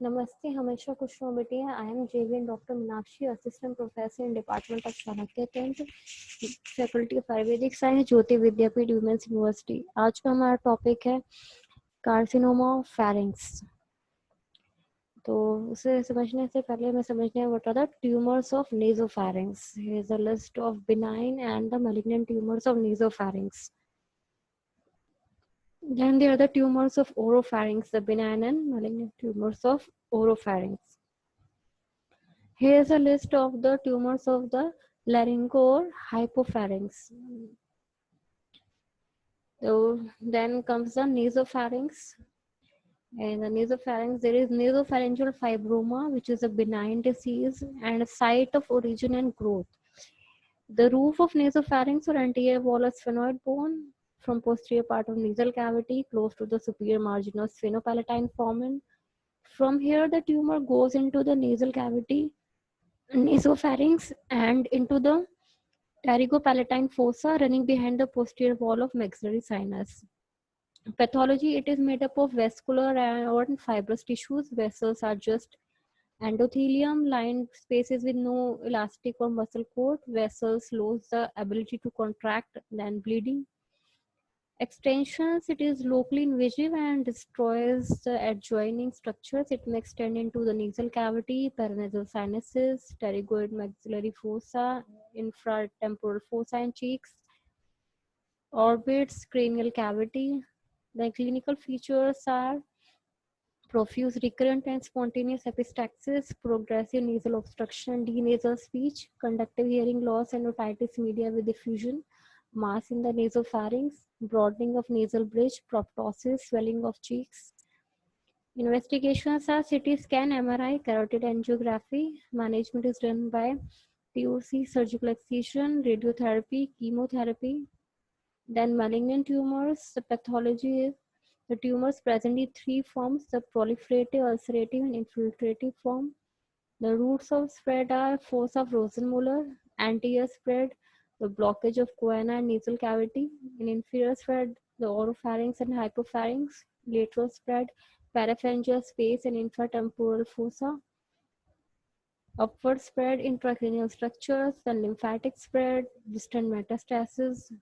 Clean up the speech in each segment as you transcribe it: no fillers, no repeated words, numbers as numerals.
नमस्ते, हमेशा खुश रहो बेटिया। I am JVN doctor Meenakshi, assistant professor in department of Chanakya कैंट, faculty of Ayurvedic science, Jyoti Vidyapeeth women's university. आज का हमारा टॉपिक है कार्सिनोमा ऑफ फेरिंग्स। तो उसे समझने से पहले हमें समझना है what are the tumours of nasopharynx. Here is a list of benign and the malignant tumours of nasopharynx. Then there are the tumors of oropharynx, the benign and malignant tumors of oropharynx. Here is a list of the tumors of the laryngo or hypopharynx. So then comes the nasopharynx. In the nasopharynx, there is nasopharyngeal fibroma, which is a benign disease and a site of origin and growth. The roof of nasopharynx or anterior wall is sphenoid bone from posterior part of nasal cavity close to the superior margin of sphenopalatine foramen. From here, the tumor goes into the nasal cavity, nasopharynx, and into the pterygopalatine fossa running behind the posterior wall of maxillary sinus. Pathology, it is made up of vascular and fibrous tissues. Vessels are just endothelium lined spaces with no elastic or muscle cord. Vessels lose the ability to contract, then bleeding. Extensions, it is locally invasive and destroys the adjoining structures. It may extend into the nasal cavity, paranasal sinuses, pterygoid maxillary fossa, infratemporal fossa and cheeks, orbits, cranial cavity. The clinical features are profuse, recurrent, and spontaneous epistaxis, progressive nasal obstruction, denasal speech, conductive hearing loss, and otitis media with diffusion, mass in the nasopharynx, broadening of nasal bridge, proptosis, swelling of cheeks. Investigations are CT scan, MRI, carotid angiography. Management is done by TOC, surgical excision, radiotherapy, chemotherapy. Then malignant tumors, the pathology is the tumors present in three forms: the proliferative, ulcerative, and infiltrative form. The routes of spread are fossa of Rosenmuller, anterior spread, the blockage of choana and nasal cavity. In inferior spread, the oropharynx and hypopharynx. Lateral spread, parapharyngeal space and infratemporal fossa. Upward spread, intracranial structures, then lymphatic spread, distant metastasis.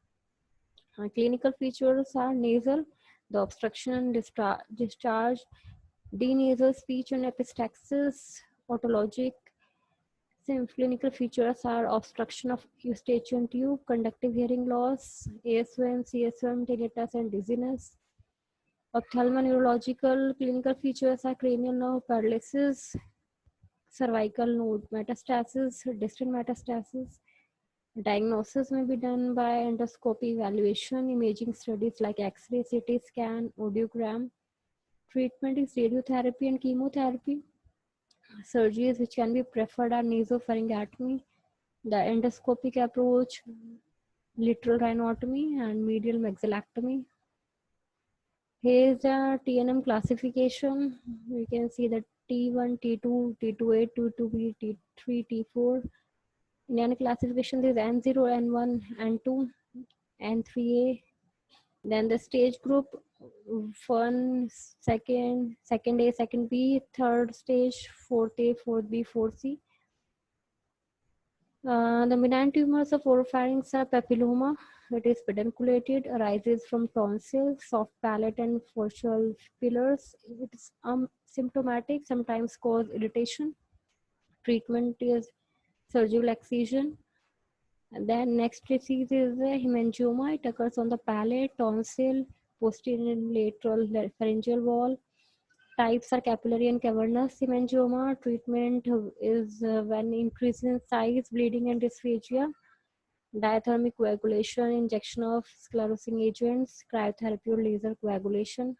Clinical features are nasal, the obstruction, discharge, denasal speech and epistaxis. Otologic clinical features are obstruction of eustachian tube, conductive hearing loss, ASOM, CSOM, tinnitus and dizziness. Ophthalmoneurological clinical features are cranial nerve paralysis, cervical node metastasis, distant metastasis. Diagnosis may be done by endoscopy evaluation, imaging studies like X-ray, CT scan, audiogram. Treatment is radiotherapy and chemotherapy. Surgeries which can be preferred are nasopharyngotomy, the endoscopic approach, lateral rhinotomy, and medial maxillectomy. Here is the TNM classification. We can see that T1, T2, T2A, T2B, T3, T4. In any classification, there is N0, N1, N2, N3A. Then the stage group, 1, second A, second B, third stage, 4th A, 4th B, 4th C. The benign tumors of oropharynx are papilloma. It is pedunculated, arises from tonsil, soft palate, and facial fillers. It is symptomatic, sometimes cause irritation. Treatment is surgical excision. And then next disease is hemangioma. It occurs on the palate, tonsil, posterior and lateral pharyngeal wall. Types are capillary and cavernous hemangioma. Treatment is when increase in size, bleeding and dysphagia. Diathermic coagulation, injection of sclerosing agents, cryotherapy or laser coagulation.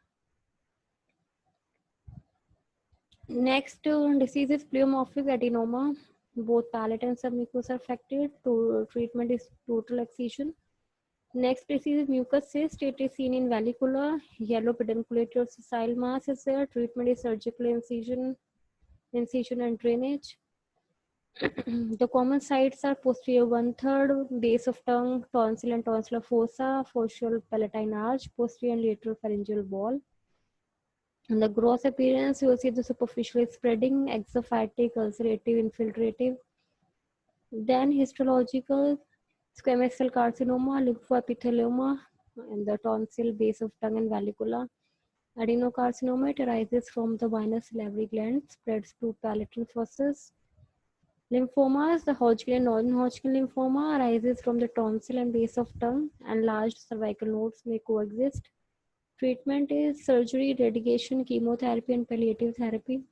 Next disease is pleomorphic adenoma. Both palate and submucous are affected. Treatment is total excision. Next disease is mucus cyst. It is seen in vallicular, yellow pedunculated or sessile mass is there. Treatment is surgical incision and drainage. The common sites are posterior 1/3, base of tongue, tonsil and tonsillar fossa, facial palatine arch, posterior and lateral pharyngeal wall. In the gross appearance, you will see the superficial spreading, exophytic, ulcerative, infiltrative. Then histological, squamous cell carcinoma, lymphoepithelioma, and the tonsil, base of tongue and vallicula. Adenocarcinoma, it arises from the venous salivary gland, spreads to palatal fossas. Lymphomas, the Hodgkin and non-Hodgkin lymphoma arises from the tonsil and base of tongue, and large cervical nodes may coexist. Treatment is surgery, radiation, chemotherapy, and palliative therapy.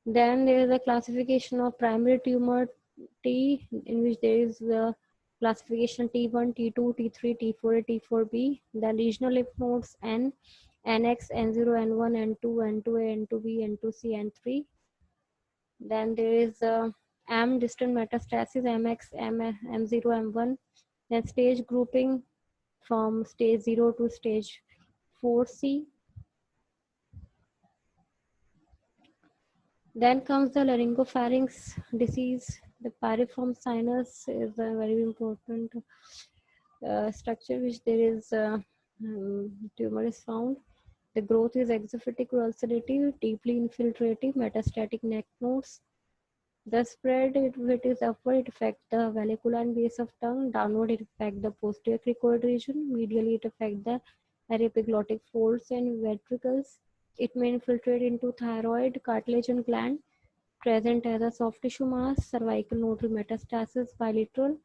Then there is a classification of primary tumor T, in which there is the classification T1, T2, T3, T4, T4B. Then regional lymph nodes N, NX, N0, N1, N2, N2A, N2B, N2C, N3. Then there is M, distant metastasis, MX, M0, M1. Then stage grouping from stage 0 to stage 4C. Then comes the laryngopharynx disease. The piriform sinus is a very important structure which there is tumor is found. The growth is exophytic or ulcerative, deeply infiltrative, metastatic neck nodes. The spread, if it is upward, it affects the vallicula and base of tongue. Downward, it affects the posterior cricoid region. Medially, it affects the epiglottic folds and ventricles. It may infiltrate into thyroid, cartilage, and gland. Present as a soft tissue mass, cervical nodal metastasis, bilateral.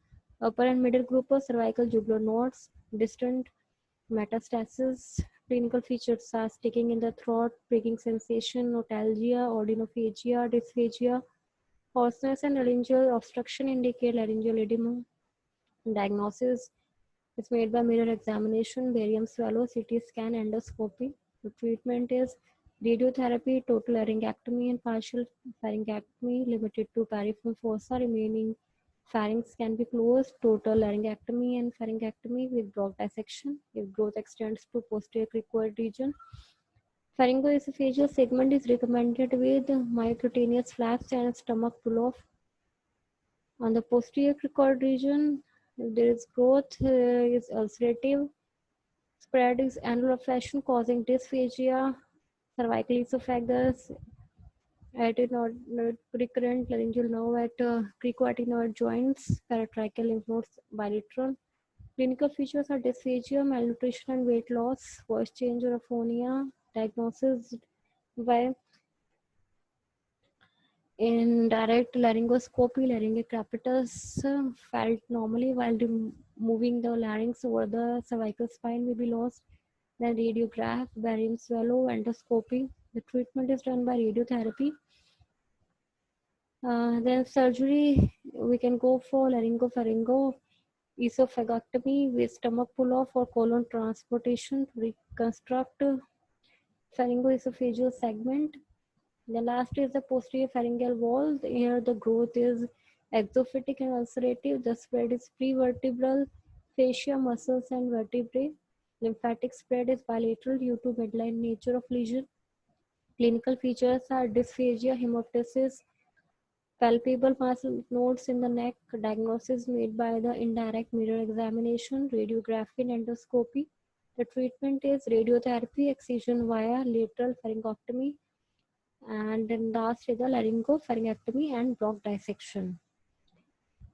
Upper and middle group of cervical jugular nodes, distant metastasis. Clinical features are sticking in the throat, pricking sensation, notalgia, odynophagia, dysphagia. Hoarseness and laryngeal obstruction indicate laryngeal edema. Diagnosis is made by mirror examination, barium swallow, CT scan, endoscopy. The treatment is radiotherapy, total laryngectomy, and partial pharyngectomy limited to piriform fossa. Remaining pharynx can be closed, total laryngectomy and pharyngectomy with Brock dissection if growth extends to posterior cricoid region. Pharyngoesophageal segment is recommended with myocutaneous flaps and stomach pull-off. On the posterior cricoid region, if there is growth, is ulcerative. Spread is annular fashion causing dysphagia, cervical esophagus, recurrent laryngeal nerve at cricoadenoid joints, paratracheal lymph nodes bilateral. Clinical features are dysphagia, malnutrition and weight loss, voice change or aphonia. Diagnosis by indirect laryngoscopy, laryngeal capitus felt normally while moving the larynx over the cervical spine may be lost. Then radiograph, barium swallow, endoscopy. The treatment is done by radiotherapy. Then surgery, we can go for laryngopharyngo esophagectomy with stomach pull-off or colon transportation to reconstruct pharyngoesophageal segment. The last is the posterior pharyngeal wall. Here the growth is exophytic and ulcerative. The spread is prevertebral, fascia, muscles, and vertebrae. Lymphatic spread is bilateral due to midline nature of lesion. Clinical features are dysphagia, hemoptysis, palpable mass nodes in the neck. Diagnosis made by the indirect mirror examination, radiography, and endoscopy. The treatment is radiotherapy, excision via lateral pharyngectomy, and then last is the laryngopharyngectomy and Brock dissection.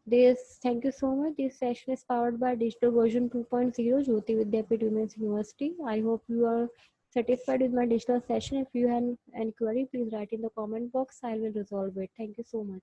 Thank you so much. This session is powered by digital version 2.0, Jyoti Vidyapeeth Women's University. I hope you are satisfied with my digital session. If you have any query, please write in the comment box. I will resolve it. Thank you so much.